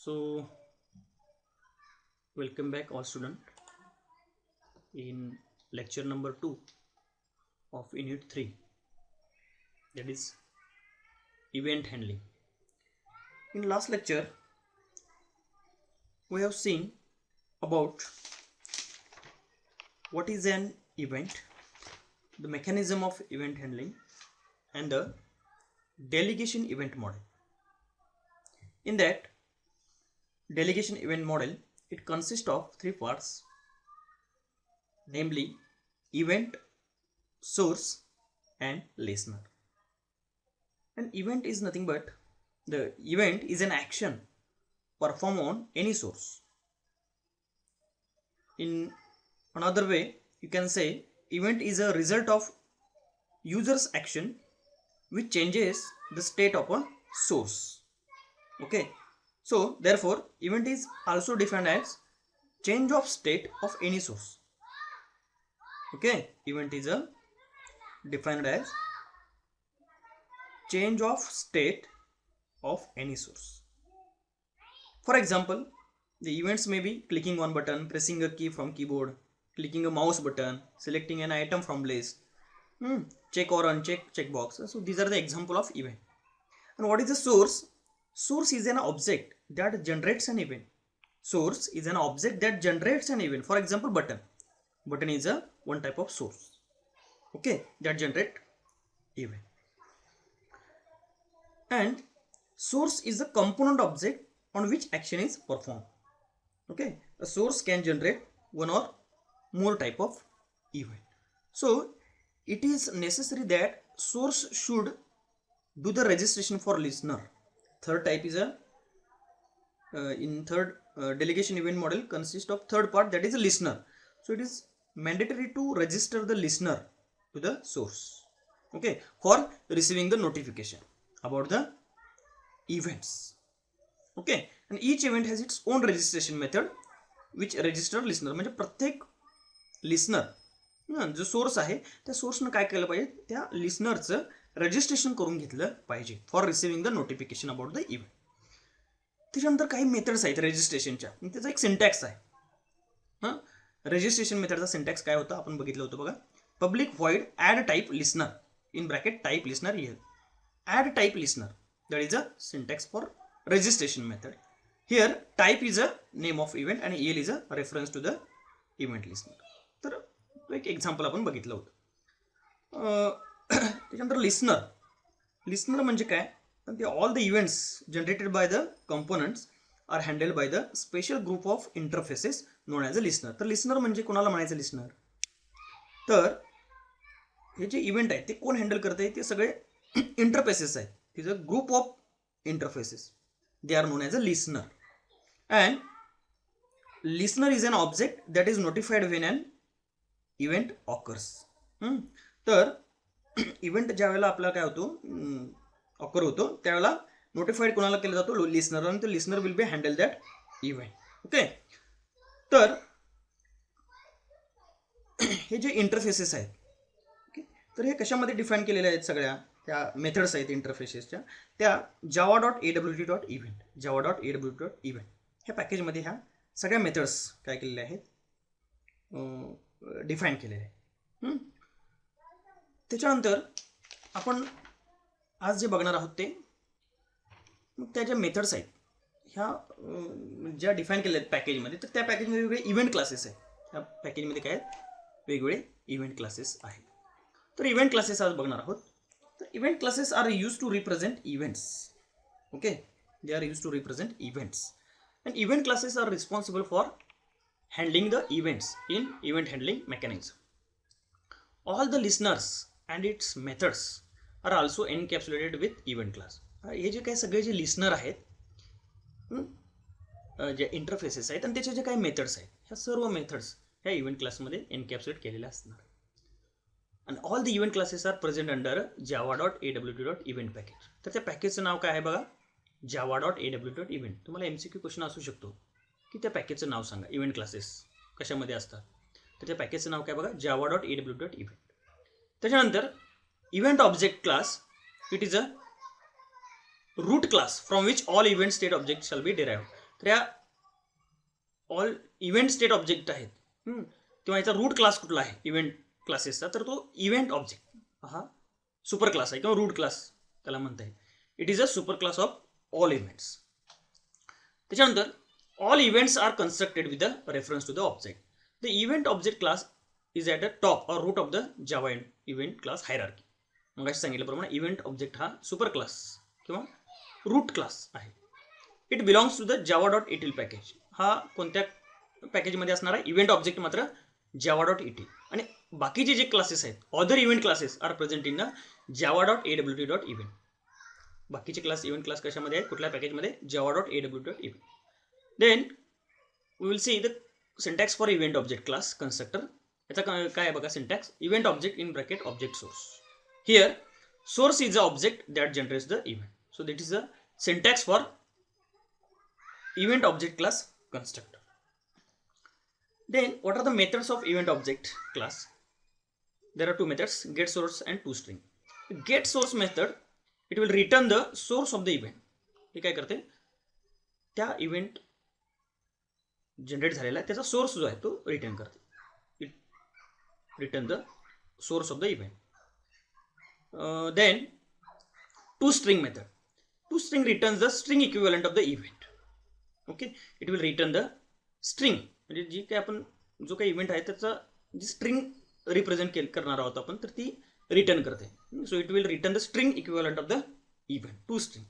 So welcome back all student in lecture number 2 of unit 3, that is event handling. In last lecture we have seen about what is an event, the mechanism of event handling, and the delegation event model. In that delegation event model, it consists of three parts, namely event, source, and listener. An event is nothing but the event is an action performed on any source. In another way, you can say event is a result of user's action which changes the state of a source. Okay, so therefore event is also defined as change of state of any source. Okay, event is defined as change of state of any source. For example, the events may be clicking one button, pressing a key from keyboard, clicking a mouse button, selecting an item from list, check or uncheck checkbox. So these are the example of event. And what is the source? Source is an object that generates an event. Source is an object that generates an event. For example, button. Button is a one type of source. Okay, that generate event. And source is the component object on which action is performed. Okay, a source can generate one or more type of event. So it is necessary that source should do the registration for listener. Third type is in third delegation event model consists of third part, that is a listener. So it is mandatory to register the listener to the source, okay, for receiving the notification about the events. Okay, and each event has its own registration method which register listener. म्हणजे प्रत्येक listener जो source आहे त्या सोर्सनं काय केलं पाहिजे, त्या लिस्नरचं registration करून घेतलं पाहिजे for receiving the notification about the event. त्याच्यानंतर काही मेथड्स आहेत रजिस्ट्रेशनच्या, त्याचा एक सिंटॅक्स आहे. रजिस्ट्रेशन मेथडचा सिंटॅक्स काय होता आपण बघितलं होतं बघा. Public void add type listener in bracket type listener EL. Add type listener, that is a syntax for registration method. Here type is a name of event and EL is a reference to the event listener. तर एक example आपण बघितलं होतं. त्याच्यानंतर listener म्हणजे काय, ते all the events generated by the components are handled by the special group of interfaces known as a listener. तर लिस्नर म्हणजे कोणाला म्हणायचं लिस्नर, तर हे जे इव्हेंट आहे ते कोण हँडल करत आहे, ते सगळे इंटरफेसेस आहेत. तिचं group of interfaces, they are known as a listener. And listener is an object that is notified when an event occurs. तर इव्हेंट ज्या वेळेला आपला काय होतो ऑकर होतो त्यावेळेला नोटिफाईड कोणाला केला जातो, लिस्नर, आणि तो listener will be handle that event. Okay, तर हे जे इंटरफेसेस आहेत, ओके, तर हे कशामध्ये डिफाईन केलेले आहेत, सगळ्या त्या मेथड्स आहेत इंटरफेसेसच्या, त्या java.awt.event java.awt.event ह्या पॅकेजमध्ये ह्या सगळ्या मेथड्स काय केलेल्या आहेत, डिफाईन केलेल्या आहेत. त्याच्यानंतर आपण आज जे बघणार आहोत ते मग त्या ज्या मेथड्स आहेत ह्या ज्या डिफाईन केलेल्या आहेत पॅकेजमध्ये, तर त्या पॅकेजमध्ये वेगवेगळे इव्हेंट क्लासेस आहेत. त्या पॅकेजमध्ये काय आहेत, वेगवेगळे इव्हेंट क्लासेस आहेत. तर इव्हेंट क्लासेस आज बघणार आहोत. Event classes are used to represent events. Okay, they are used to represent events, and event classes are responsible for handling the events in event handling mechanism. All the listeners and its methods are also encapsulated with event class. हे जे काही सगळे जे listener आहेत, जे interfaces आहेत आणि त्याचे जे काही methods आहेत, ह्या सर्व methods ह्या इव्हेंट क्लासमध्ये एनकॅप्सुलेट केलेल्या असणार. And all the event classes are present under java.awt.event package. तर त्या पॅकेजचं नाव काय आहे बघा, java.awt.event. तुम्हाला MCQ क्वेश्चन असू शकतो की त्या पॅकेजचं नाव सांगा, इव्हेंट क्लासेस कशामध्ये असतात, तर त्या पॅकेजचं नाव काय बघा, java.awt.event. त्याच्यानंतर event object class, it is a root class from which all event state object shall be derived. तर या ऑल इव्हेंट स्टेट ऑब्जेक्ट आहेत किंवा याचा रूट क्लास कुठला आहे इव्हेंट क्लासेसचा, तर तो इव्हेंट ऑब्जेक्ट हा सुपर क्लास आहे किंवा रूट क्लास त्याला म्हणता येईल. It is a super class of all events. त्याच्यानंतर all events are constructed with the reference to the object. The event object class is at the top or root of the Java event class hierarchy. मग अशी सांगितल्याप्रमाणे event object हा super class किंवा root class आहे. It belongs to the Java dot इटील package. हा कोणत्या पॅकेजमध्ये असणार आहे? इव्हेंट ऑब्जेक्ट मात्र जावा डॉट इटील. आणि बाकीचे जे क्लासेस आहेत other event classes are present in the Java dot AWT dot event. बाकीचे क्लास इव्हेंट क्लास कशामध्ये आहेत? कुठल्या पॅकेजमध्ये? Java dot AWT dot event. Then we will see the syntax for event object class constructor. याचा काय आहे बघा syntax. Event object in bracket object source. Here source is the object that generates the event. So that is the syntax for event object class constructor. Then what are the methods of event object class? There are two methods, get source and toString. Get source method, it will return the source of the event. हे काय करते? त्या event generate झालेला त्याचा source जो आहे तो return करते. It return the source of the event. Then toString method. toString returns the string equivalent of the event. Okay, it will return the string, म्हणजे जी काय आपण जो काही इव्हेंट आहे त्याचा जी स्ट्रिंग रिप्रेझेंट करणार आहोत आपण तर ती रिटर्न करते. So it will return the string equivalent of the event to string.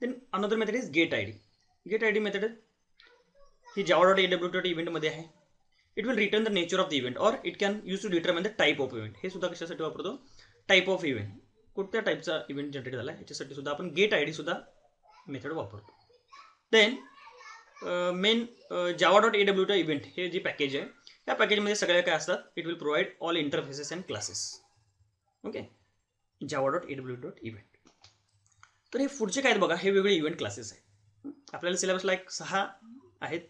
Then another method is get I D. Get I D method ही जावा डॉट AWT डॉट इव्हेंटमध्ये आहे. It will return the nature of the event or it can use to determine the type of event. हे सुद्धा कशासाठी वापरतो? Type of event, कोणत्या टाईपचा event generate झाला याच्यासाठी सुद्धा आपण गेट आय डी सुद्धा मेथड वापरतो. Then main Java dot AWT event हे जे पॅकेज आहे या पॅकेजमध्ये सगळ्या काय असतात? It will provide all interfaces and classes. Okay, Java dot AWT dot event. तर हे पुढचे काय आहेत बघा, हे वेगळे इव्हेंट क्लासेस आहेत. आपल्याला सिलेबसला एक 6 आहेत,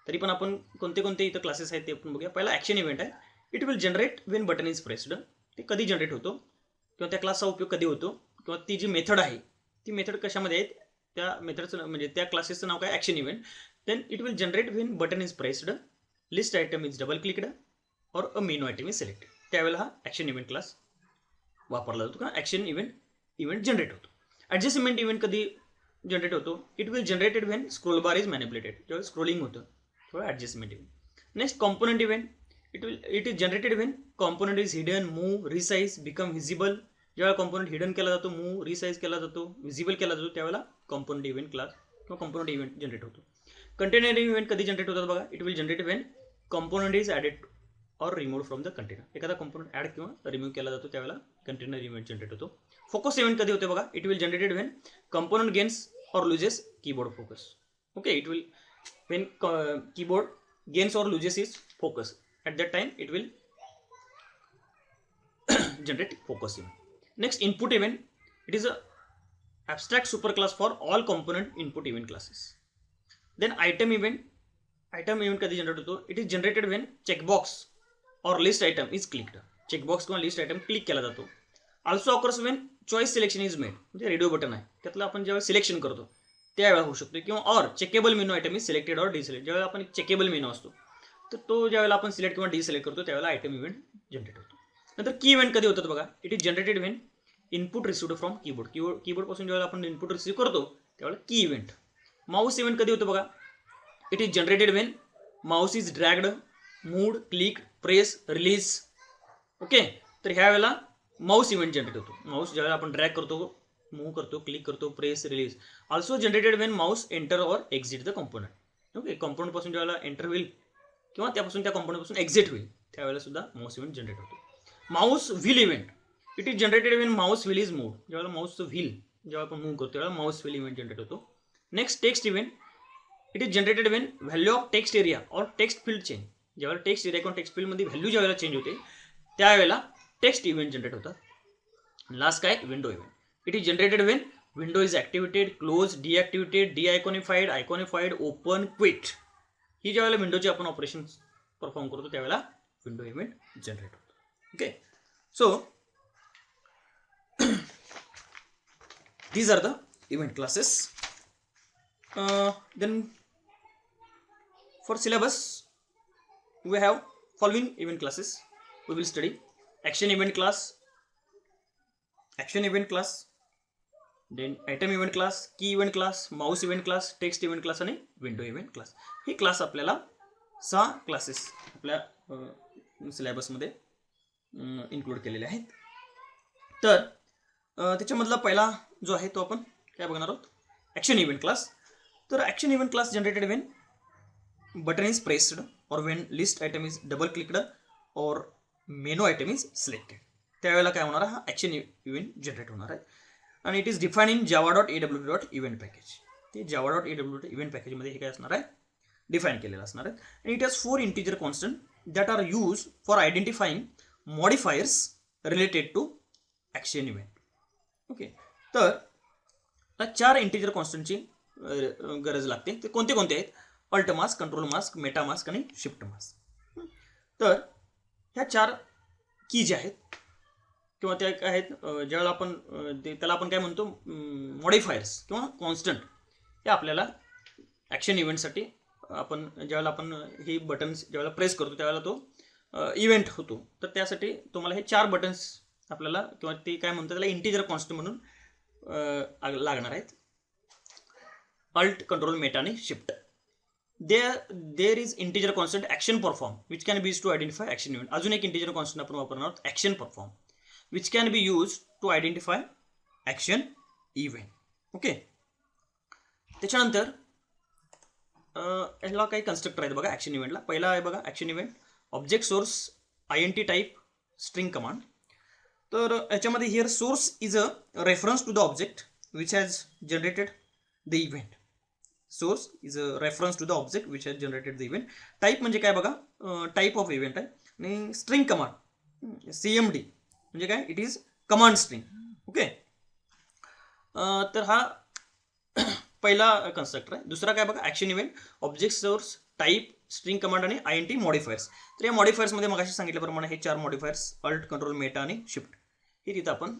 तरी पण आपण कोणते कोणते इथं क्लासेस आहेत ते आपण बघूया. पहिला ॲक्शन इव्हेंट आहे. It will generate when button is pressed. ते कधी जनरेट होतो किंवा त्या क्लासचा उपयोग कधी होतो किंवा ती जी मेथड आहे ती मेथड कशामध्ये आहेत त्या मेथडचं म्हणजे त्या क्लासेसचं नाव काय? Action event. Then it will generate when button is pressed, list item is double clicked or a menu item is selected. त्यावेळेला हा ॲक्शन इव्हेंट क्लास वापरला जातो का ॲक्शन इव्हेंट जनरेट होतो. ॲडजस्टमेंट इव्हेंट कधी जनरेट होतो? It will generated when scroll bar is manipulated. जेव्हा scrolling होतं तेव्हा adjustment event. Next component event. It is generated when component is hidden, move, resize, become visible. ज्यावेळेला component hidden केला जातो, move, resize केला जातो, व्हिजिबल केला जातो त्यावेळेला कॉम्पोनंट इव्हेंट क्लास किंवा कॉम्पोनंट इव्हेंट जनरेट होतो. कंटेनर इव्हेंट कधी जनरेट होतात बघा? It will generate when component is added or removed from the container. एखादा कॉम्पोनंट ॲड किंवा रिमूव्ह केला जातो त्यावेळेला कंटेनर इव्हेंट जनरेट होतो. फोकस इव्हेंट कधी होते बघा? It will generated when component gains or loses keyboard focus. Okay, it will when keyboard gains or loses is focus at that time it will generate focus event. Next input event. It is a abstract superclass for all component input event classes. Then item event. Item event कधी generate होतो? It is generated when checkbox or list item is clicked. Checkbox किंवा list item click केला जातो. Also occurs when choice selection is made. म्हणजे radio button आहे त्यातलं आपण ज्यावेळेस सिलेक्शन करतो त्यावेळेला होऊ शकतो. किंवा or checkable menu item is selected or deselect. ज्यावेळेला आपण चेकेबल मेनू असतो तर तो ज्यावेळेला आपण सिलेक्ट किंवा डिसिलेक्ट करतो त्यावेळेला आयटम इव्हेंट जनरेट होतो. नंतर की इव्हेंट कधी होतात बघा? It is generated when input received from keyboard. कीबोर्डपासून ज्यावेळेला आपण इनपुट रिसिव्ह करतो त्यावेळेला की इव्हेंट. माऊस इव्हेंट कधी होतं बघा? It is generated when mouse is dragged, moved, click, press, release. Okay, तर ह्या वेळेला माऊस इव्हेंट जनरेट होतो. माऊस ज्यावेळेला आपण ड्रॅग करतो, मूव्ह करतो, क्लिक करतो, press, release. Also generated when mouse enter or exit the component. Okay, कॉम्पोनंटपासून ज्यावेळेला एंटर होईल किंवा त्यापासून त्या कॉम्पोनंटपासून एक्झिट होईल त्यावेळेला सुद्धा माऊस इव्हेंट जनरेट होतो. Mouse wheel event. It is generated when Mouse wheel is moved. ज्यावेळेला माऊसचं व्हील जेव्हा आपण मूव्ह करतो त्यावेळेला माऊस व्हील इव्हेंट जनरेट होतो. Next text event. It is generated when value of text area or text field change. ज्यावेळेला text area किंवा text फील्डमध्ये value ज्यावेळेला चेंज होते त्यावेळेला टेक्स्ट इव्हेंट जनरेट होतात. लास्ट काय? Window event. It is generated when window is activated, close, deactivated, deiconified, iconified, open, quit. ही ज्यावेळेला विंडोचे आपण ऑपरेशन परफॉर्म करतो त्यावेळेला विंडो इव्हेंट जनरेट होतो. Okay, so these are the event classes. Then For syllabus, we have following event classes. We will study action event class, then item event class, key event class, mouse event class, text event class आणि window event class. हे class आपल्याला 6 classes आपल्या सिलेबसमध्ये include केलेले आहेत. तर त्याच्यामधला पहिला जो आहे तो आपण काय बघणार आहोत, ॲक्शन इव्हेंट क्लास. तर action event class generated when button is pressed or when list item is double clicked or menu item is selected. त्यावेळेला काय होणार, हा ॲक्शन इव्हेंट जनरेट होणार आहे. आणि it is define in java.aw.event package. ते java.aw.event पॅकेजमध्ये हे काय असणार आहे, डिफाईन केलेलं असणार आहे. आणि it has 4 integer constant that are use for identifying modifiers related to action event. Okay, तर 4 इंटिजर कॉन्स्टंटची गरज लागते. ते कोणते कोणते आहेत, alt mask, control mask, meta mask आणि शिफ्ट मास्क. तर ह्या 4 की जे आहेत किंवा त्या काय आहेत, ज्यावेळेला आपण त्याला आपण काय म्हणतो मॉडिफायर्स किंवा कॉन्स्टंट, हे आपल्याला ॲक्शन इव्हेंटसाठी आपण ज्यावेळेला आपण ही बटन्स ज्यावेळेला प्रेस करतो त्यावेळेला तो इव्हेंट होतो. तर त्यासाठी तुम्हाला हे 4 बटन्स आपल्याला किंवा ते काय म्हणतात त्याला इंटिजर कॉन्स्टंट म्हणून लागणार आहेत. अल्ट, कंट्रोल, मेटा आणि shift. There is integer constant action perform which can be use to identify action event. अजून एक इंटिजर कॉन्स्टंट आपण वापरणार आहोत, action perform, which can be use to identify action event. Okay, त्याच्यानंतर ह्याला काही constructor आहेत बघा ॲक्शन इव्हेंटला. पहिला आहे बघा action event object source INT type string command. तर याच्यामध्ये here source is a reference to the object which has generated the event. Source is a reference to the object which has generated the event. Type म्हणजे काय बघा, type of event आहे. आणि string command CMD म्हणजे काय, it is command string. Okay, तर हा पहिला कन्स्ट्रक्टर आहे. दुसरा काय बघा action event object source type string command आणि INT मॉडिफायर्स. तर या मॉडिफायर्समध्ये मग अशी सांगितल्याप्रमाणे हे 4 मॉडिफायर्स अल्ट, कंट्रोल, मेटा आणि शिफ्ट हे तिथं आपण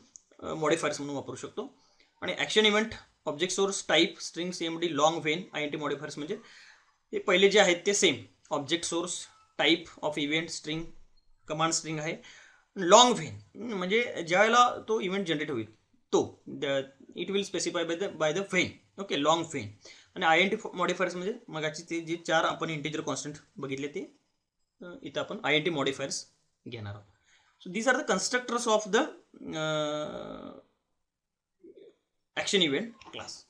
मॉडिफायर्स म्हणून वापरू शकतो. आणि action event object source type string CMD long when INT modifiers म्हणजे हे पहिले जे आहेत ते same object source type of event string command string आहे. लॉंग व्हेन म्हणजे ज्यावेळेला तो इव्हेंट जनरेट होईल तो it will specify by the when. Okay, long when. आणि INT मॉडिफायर्स म्हणजे मगाची ते जे 4 आपण इंटिजर कॉन्स्टंट बघितले ते इथं आपण INT मॉडिफायर्स घेणार आहोत. So these are the constructors of the action event class.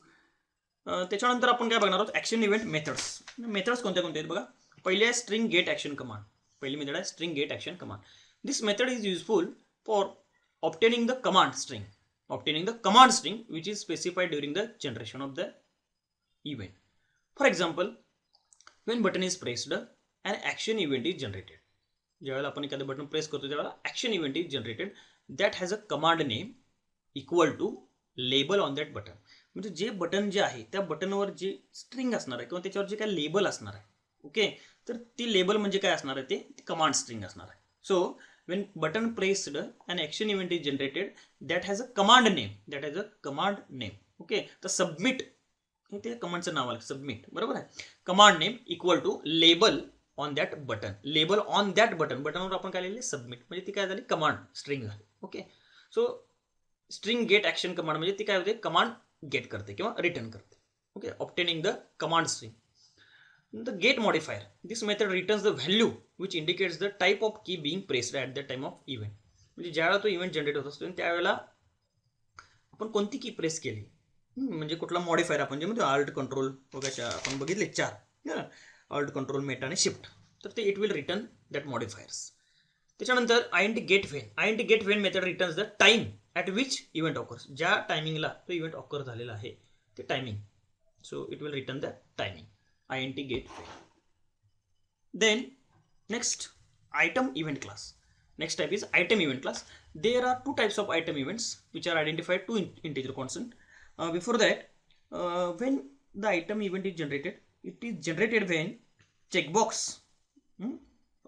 त्याच्यानंतर आपण काय बघणार आहोत, ॲक्शन इव्हेंट मेथड्स. मेथड्स कोणत्या कोणत्या आहेत बघा. पहिले आहे स्ट्रिंग गेट ॲक्शन कमांड. पहिली मेथड आहे string get action command. This method is useful for obtaining the command string which is specified during the generation of the event. For example, when button is pressed, an action event is generated. ज्यावेळेला आपण एखादं button press करतो त्यावेळेला action event is generated that has a command name equal to label on that button. म्हणजे जे button जे आहे त्या बटनवर जे string असणार आहे किंवा त्याच्यावर जे काय लेबल असणार आहे, ओके, तर ती लेबल म्हणजे काय असणार आहे, ते कमांड स्ट्रिंग असणार आहे. सो when button pressed an action event is generated that has a command name. Okay, तर सबमिट हे ते कमांडचं नाव आहे, सबमिट, बरोबर आहे. Command name equal to label on that button. Label on that बटनवर आपण काय लिहिले, सबमिट, म्हणजे ती काय झाली, कमांड स्ट्रिंग झाली. Okay, so string get action command म्हणजे ती काय होते, कमांड गेट करते किंवा रिटर्न करते. Okay, obtaining the command string. The get modifier. This method returns the value which indicates the type of key being pressed at the time of event. म्हणजे ज्यावेळेला तो इव्हेंट जनरेट होत असतो त्यावेळेला आपण कोणती की प्रेस केली, म्हणजे कुठला मॉडिफायर आपण जे म्हणजे अल्ट, कंट्रोल वगैरे आपण बघितले 4 अल्ट, कंट्रोल, मेटा आणि शिफ्ट, तर ते it will return that modifiers. त्याच्यानंतर INT get when method returns the time at which event occurs. ज्या टायमिंगला तो इव्हेंट ऑकर झालेला आहे ते timing. So it will return the timing. INT get fail. Then next item event class. Next type is item event class. There are 2 types of item events which are identified to integer constant. Before that, when the item event is generated, it is generated when checkbox,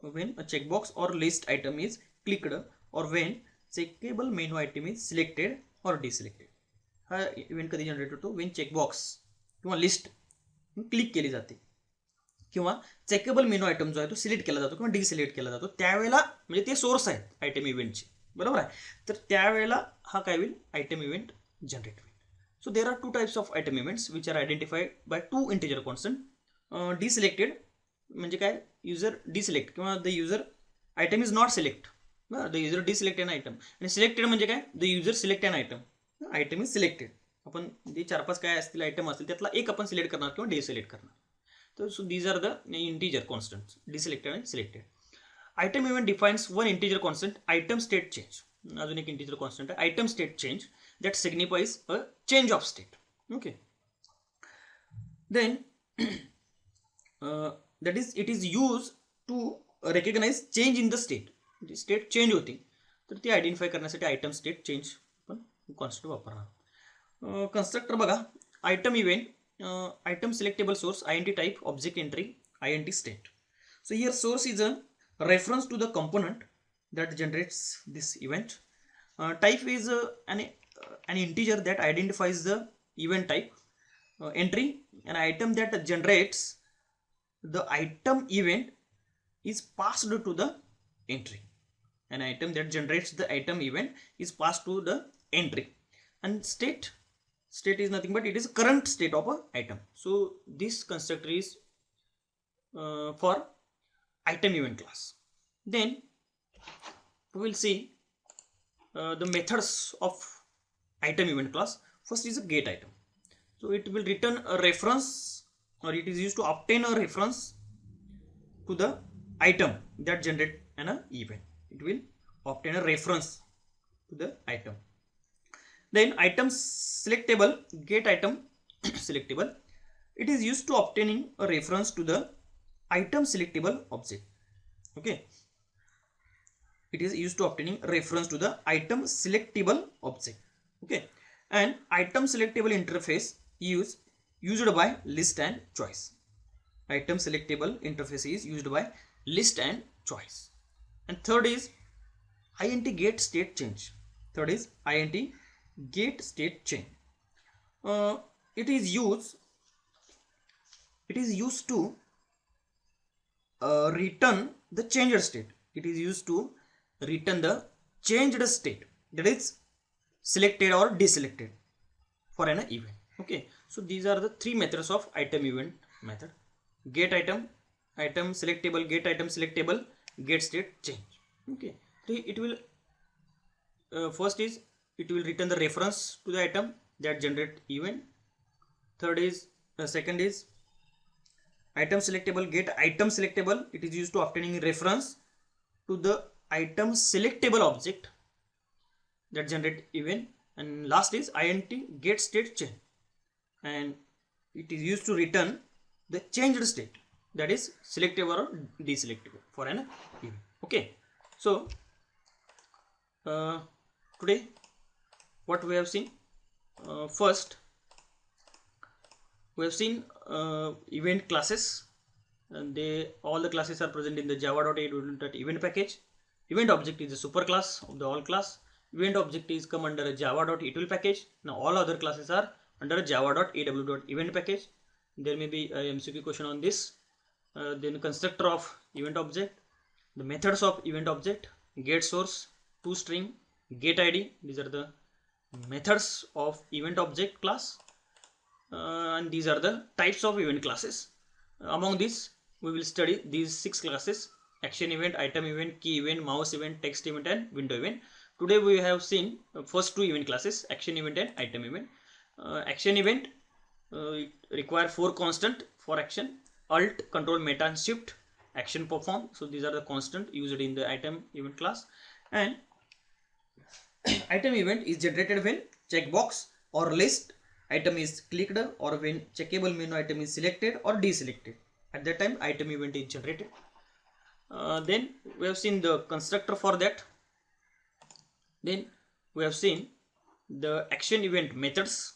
when a checkbox or list item is clicked or when checkable menu item is selected or deselected. हा event कधी generate होतो, when checkbox किंवा list click केली जाते किंवा checkable menu item जो आहे तो सिलेक्ट केला जातो किंवा डिसिलेक्ट केला जातो त्यावेळेला, म्हणजे ते सोर्स आहेत आयटम इव्हेंटचे, बरोबर आहे. तर त्यावेळेला हा काय होईल, आयटम इव्हेंट जनरेट होईल. So there are two types of item events which are identified by two integer constant. Deselected म्हणजे काय, युजर डिसिलेक्ट किंवा the user item is not select, the user deselect an item. आणि selected म्हणजे काय, the user select an item, item is selected. आपण जे 4-5 काय असतील आयटम असतील त्यातला एक आपण सिलेक्ट करणार किंवा डिसिलेक्ट करणार. तर so these are the integer constants, deselected आणि selected. Item event defines one integer constant item state change. अजून एक इंटिजर कॉन्स्टंट आहे item state change that signifies a change of state. Okay, then that is it is used to recognize change in the state. State change होती तर ती identify करण्यासाठी item state change पण concept वापरणार. Constructor बघा, item event, item selectable source, INT type, object entry, INT state. So here source is a reference to the component that generates this event. Type is an integer that identifies the event type. Entry, an item that generates the item event is passed to the entry. An item that generates the item event is passed to the entry. And state is nothing but it is current state of a item. So this constructor is for item event class. Then we will see the methods of item event class. First is a get item. So it will return a reference, or it is used to obtain a reference to the item that generate an event. It will obtain a reference to the item. Then item selectable, get item selectable. It is used to obtaining a reference to the item selectable object. Okay, it is used to obtaining reference to the item selectable object. Okay, and item selectable interface used by list and choice. Item selectable interface is used by list and choice. And third is INT get state change. Third is INT get state change. It is used to return the changed state. It is used to return the changed state, that is selected or deselected for an event. Okay, so these are the three methods of item event method: get item, item selectable, get item selectable, get state change. Okay, so it will first is it will return the reference to the item that generate event. Third is second is item selectable, get item selectable. It is used to obtaining reference to the item selectable object that generate event. And last is INT get state change, and it is used to return the changed state, that is selectable or deselectable for an event. Okay, so today what we have seen, first we have seen event classes, and all the classes are present in the java.event package. Event object is a superclass of the all class. Event object is come under a java.etl package. Now all other classes are under a java.aw.event package. There may be a MCQ question on this. Then constructor of event object, the methods of event object, get source, toString, get ID. These are the methods of event object class, and these are the types of event classes. Among these we will study these 6 classes: action event, item event, key event, mouse event, text event, and window event. Today we have seen first 2 event classes, action event and item event. Action event it require 4 constant for action: alt, control, meta, and shift. Action perform. So these are the constant used in the item event class. And item event is generated when checkbox or list item is clicked, or when checkable menu item is selected or deselected. At that time item event is generated. Then we have seen the constructor for that. Then we have seen the action event methods.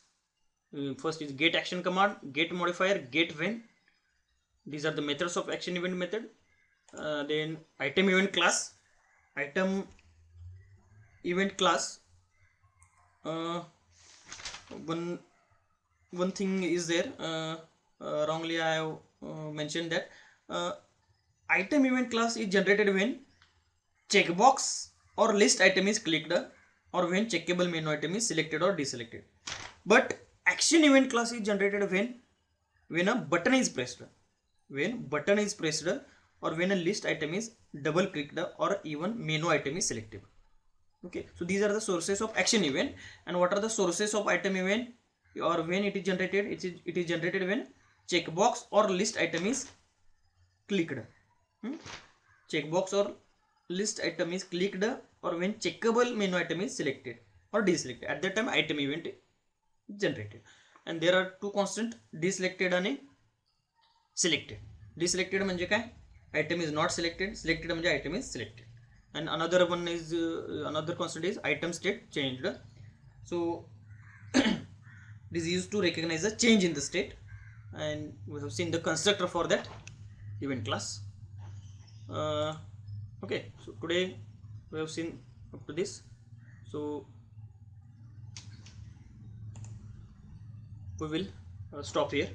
First is get action command, get modifier, get when. These are the methods of action event method. Then item event class. Item event class, one thing is there, wrongly I have mentioned that item event class is generated when checkbox or list item is clicked or when checkable menu item is selected or deselected. But action event class is generated when a button is pressed, or when a list item is double clicked or even menu item is selected. Okay, so these are the sources of action event. And what are the sources of item event, or when it is generated? It is generated when checkbox or list item is clicked. Checkbox or list item is clicked or when checkable menu item is selected or deselected. At that time item event is generated. And there are two constant, deselected and selected. Deselected म्हणजे काय? Item is not selected. Selected म्हणजे item is selected. And another one is another constant is item state changed. So this is used to recognize the change in the state, and we have seen the constructor for that event class. Okay, so today we have seen up to this, so we will stop here.